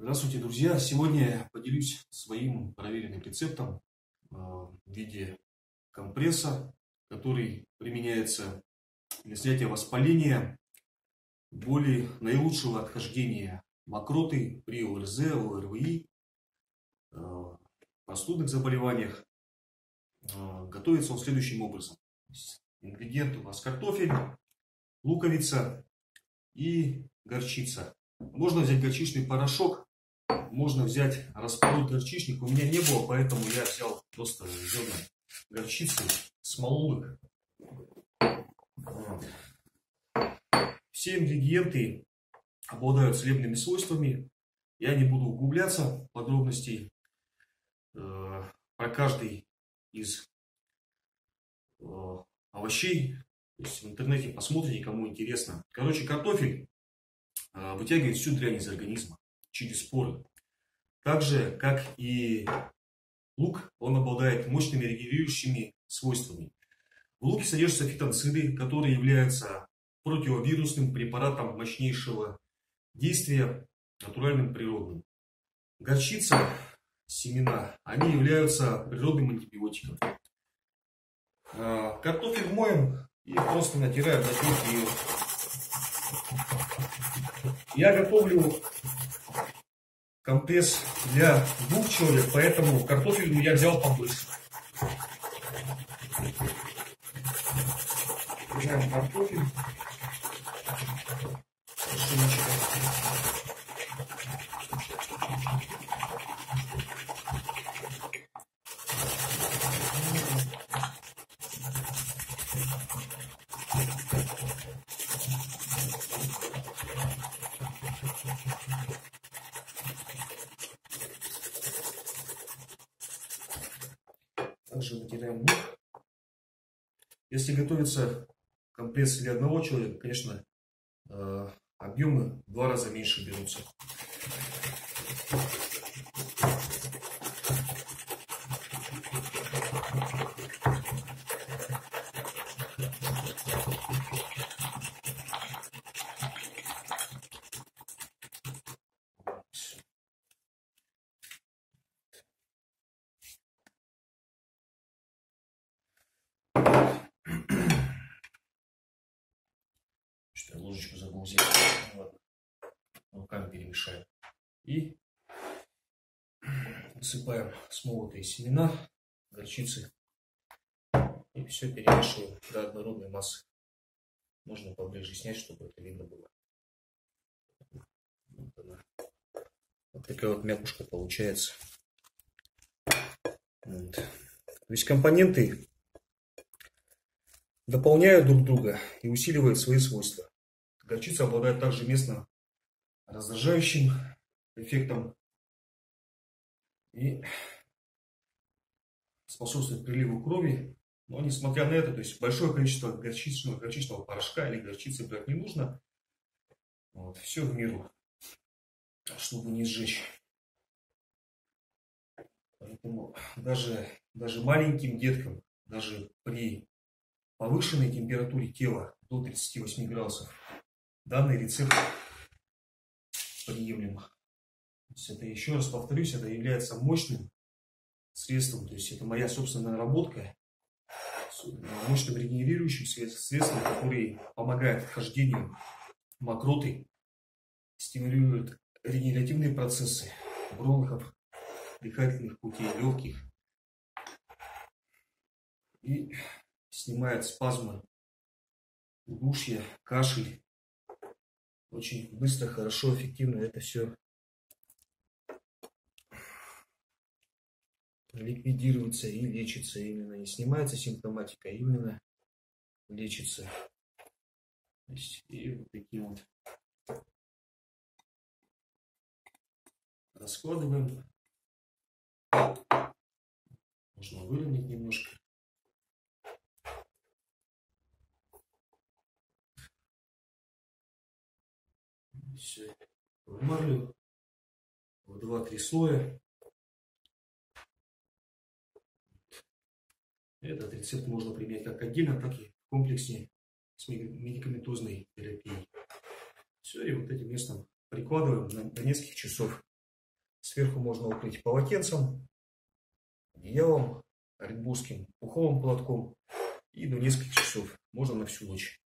Здравствуйте, друзья! Сегодня я поделюсь своим проверенным рецептом в виде компресса, который применяется для снятия воспаления, боли, наилучшего отхождения мокроты при ОРЗ, ОРВИ, простудных заболеваниях. Готовится он следующим образом. Ингредиенты у нас картофель, луковица и горчица. Можно взять горчичный порошок. Можно взять распороть горчичник. У меня не было, поэтому я взял просто зерна горчицы, смолол их. Все ингредиенты обладают целебными свойствами. Я не буду углубляться в подробности. Про каждый из овощей. То есть в интернете посмотрите, кому интересно. Короче, картофель вытягивает всю дрянь из организма через споры. Так же, как и лук, он обладает мощными регулирующими свойствами. В луке содержатся фитонциды, которые являются противовирусным препаратом мощнейшего действия, натуральным, природным. Горчица, семена, они являются природным антибиотиком. Картофель моем и просто натираем на терке. Я готовлю компресс для 2 человек, поэтому картофель я взял побольше. Берем картофель. Также вытираем лук. Если готовится компресс для 1 человека, конечно, объемы в 2 раза меньше берутся. Ложечку забыл взять. Ладно. Руками перемешаем. И высыпаем смолотые семена, горчицы. И все перемешиваем до однородной массы. Можно поближе снять, чтобы это видно было. Вот такая вот мякушка получается. Вот. То есть компоненты дополняют друг друга и усиливают свои свойства. Горчица обладает также местно раздражающим эффектом и способствует приливу крови. Но несмотря на это, то есть большое количество горчичного порошка или горчицы брать не нужно. Вот, все в меру, чтобы не сжечь. Поэтому даже маленьким деткам, даже при повышенной температуре тела до 38 градусов, данный рецепт приемлем. То есть это, еще раз повторюсь, это является мощным средством, то есть это моя собственная наработка, мощным регенерирующим средством, который помогает отхождению мокроты, стимулирует регенеративные процессы бронхов, дыхательных путей, легких и снимает спазмы, удушье, кашель. Очень быстро, хорошо, эффективно это все ликвидируется и лечится именно. Не снимается симптоматика, а именно лечится. То есть, и вот таким вот раскладываем. Можно выровнять немножко. Все в марлю в 2-3 слоя. Этот рецепт можно применять как отдельно, так и в комплексе с медикаментозной терапией. Все, и вот этим местом прикладываем на несколько часов. Сверху можно укрыть полотенцем, одеялом, оренбургским пуховым платком. И до нескольких часов, можно на всю ночь.